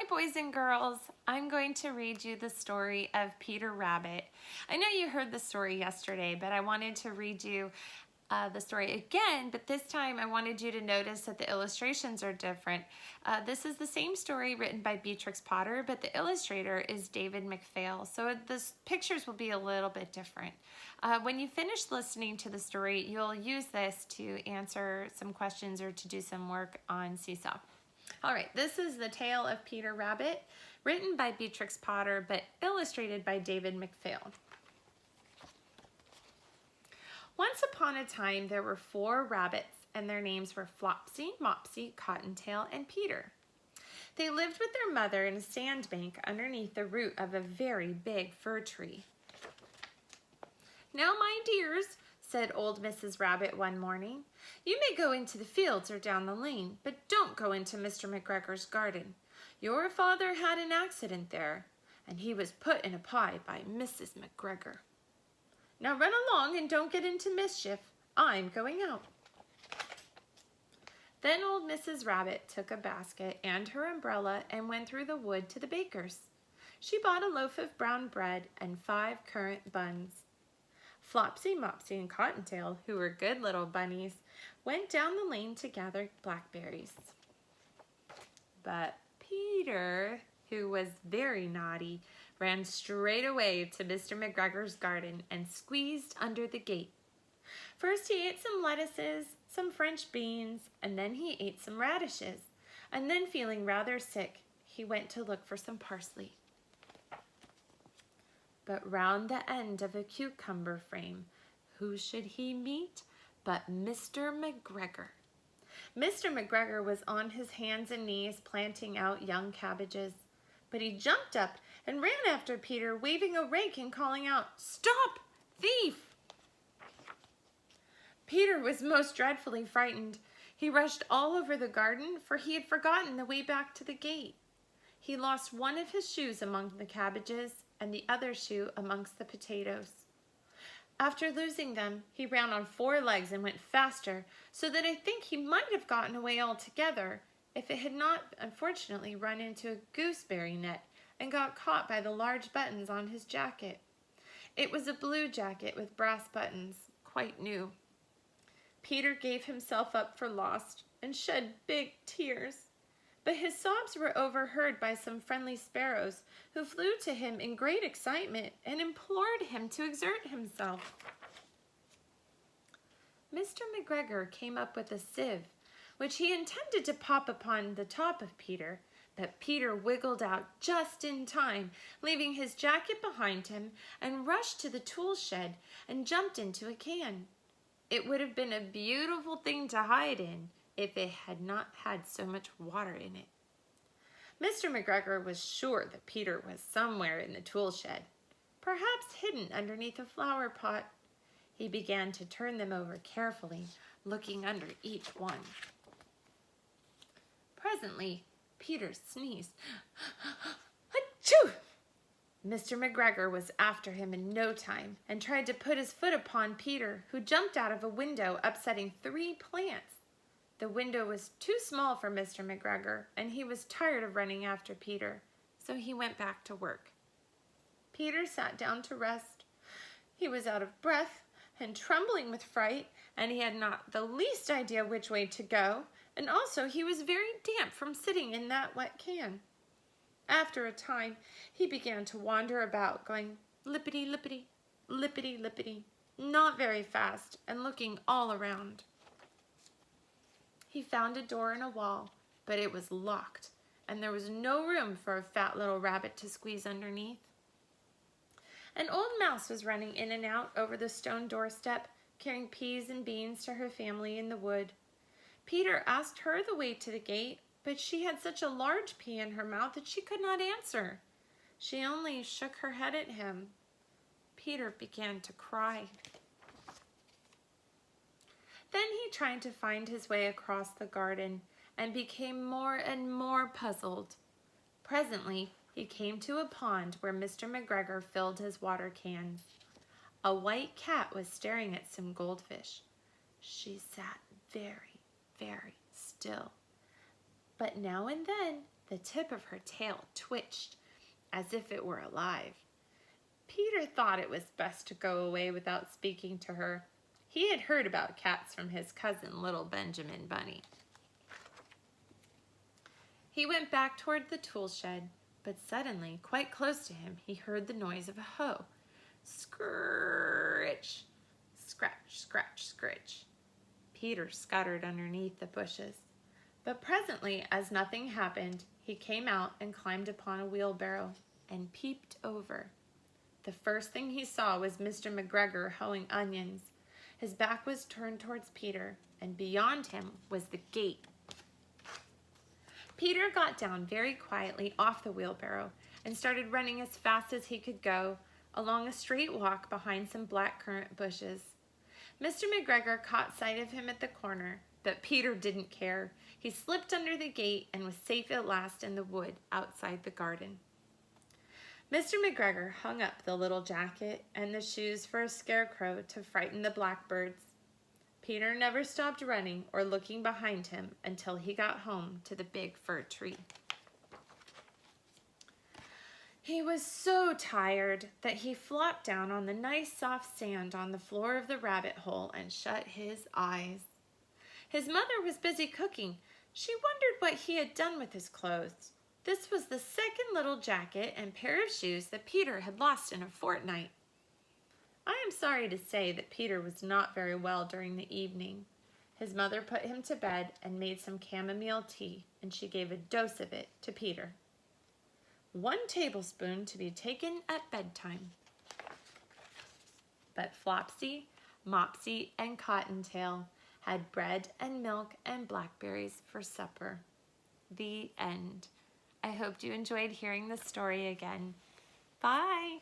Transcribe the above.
boys and girls. I'm going to read you the story of Peter Rabbit. I know you heard the story yesterday, but I wanted to read you the story again, but this time I wanted you to notice that the illustrations are different. This is the same story written by Beatrix Potter, but the illustrator is David McPhail, so the pictures will be a little bit different. When you finish listening to the story, you'll use this to answer some questions or to do some work on Seesaw. All right, this is the tale of Peter Rabbit, written by Beatrix Potter, but illustrated by David McPhail. Once upon a time, there were 4 rabbits, and their names were Flopsy, Mopsy, Cottontail, and Peter. They lived with their mother in a sandbank underneath the root of a very big fir tree. "Now, my dears," said old Mrs. Rabbit one morning, "you may go into the fields or down the lane, but don't go into Mr. McGregor's garden. Your father had an accident there, and he was put in a pie by Mrs. McGregor. Now run along and don't get into mischief. I'm going out." Then old Mrs. Rabbit took a basket and her umbrella and went through the wood to the baker's. She bought a loaf of brown bread and 5 currant buns. Flopsy, Mopsy, and Cottontail, who were good little bunnies, went down the lane to gather blackberries. But Peter, who was very naughty, ran straight away to Mr. McGregor's garden and squeezed under the gate. First he ate some lettuces, some French beans, and then he ate some radishes, and then feeling rather sick, he went to look for some parsley. But round the end of a cucumber frame, who should he meet but Mr. McGregor? Mr. McGregor was on his hands and knees planting out young cabbages, but he jumped up and ran after Peter, waving a rake and calling out, "Stop, thief!" Peter was most dreadfully frightened. He rushed all over the garden, for he had forgotten the way back to the gate. He lost one of his shoes among the cabbages and the other shoe amongst the potatoes. After losing them, he ran on 4 legs and went faster, so that I think he might have gotten away altogether if it had not unfortunately run into a gooseberry net and got caught by the large buttons on his jacket. It was a blue jacket with brass buttons, quite new. Peter gave himself up for lost and shed big tears, but his sobs were overheard by some friendly sparrows who flew to him in great excitement and implored him to exert himself. Mr. McGregor came up with a sieve, which he intended to pop upon the top of Peter, but Peter wiggled out just in time, leaving his jacket behind him, and rushed to the tool shed and jumped into a can. It would have been a beautiful thing to hide in if it had not had so much water in it. Mr. McGregor was sure that Peter was somewhere in the tool shed, perhaps hidden underneath a flower pot. He began to turn them over carefully, looking under each one. Presently, Peter sneezed. "Achoo!" Mr. McGregor was after him in no time and tried to put his foot upon Peter, who jumped out of a window, upsetting 3 plants. The window was too small for Mr. McGregor, and he was tired of running after Peter, so he went back to work. Peter sat down to rest. He was out of breath and trembling with fright, and he had not the least idea which way to go, and also he was very damp from sitting in that wet can. After a time, he began to wander about, going lippity-lippity, lippity-lippity, not very fast, and looking all around. He found a door in a wall, but it was locked, and there was no room for a fat little rabbit to squeeze underneath. An old mouse was running in and out over the stone doorstep, carrying peas and beans to her family in the wood. Peter asked her the way to the gate, but she had such a large pea in her mouth that she could not answer. She only shook her head at him. Peter began to cry. Then he tried to find his way across the garden and became more and more puzzled. Presently, he came to a pond where Mr. McGregor filled his water cans. A white cat was staring at some goldfish. She sat very, very still, but now and then The tip of her tail twitched as if it were alive. Peter thought it was best to go away without speaking to her. He had heard about cats from his cousin, little Benjamin Bunny. He went back toward the tool shed, but suddenly, quite close to him, he heard the noise of a hoe. Scritch, scratch, scratch, scritch. Peter scuttered underneath the bushes. But presently, as nothing happened, he came out and climbed upon a wheelbarrow and peeped over. The first thing he saw was Mr. McGregor hoeing onions. His back was turned towards Peter, and beyond him was the gate. Peter got down very quietly off the wheelbarrow and started running as fast as he could go along a straight walk behind some blackcurrant bushes. Mr. McGregor caught sight of him at the corner, but Peter didn't care. He slipped under the gate and was safe at last in the wood outside the garden. Mr. McGregor hung up the little jacket and the shoes for a scarecrow to frighten the blackbirds. Peter never stopped running or looking behind him until he got home to the big fir tree. He was so tired that he flopped down on the nice soft sand on the floor of the rabbit hole and shut his eyes. His mother was busy cooking. She wondered what he had done with his clothes. This was the second little jacket and pair of shoes that Peter had lost in a fortnight. I am sorry to say that Peter was not very well during the evening. His mother put him to bed and made some chamomile tea, and she gave a dose of it to Peter. 1 tablespoon to be taken at bedtime. But Flopsy, Mopsy, and Cottontail had bread and milk and blackberries for supper. The end. I hope you enjoyed hearing the story again. Bye!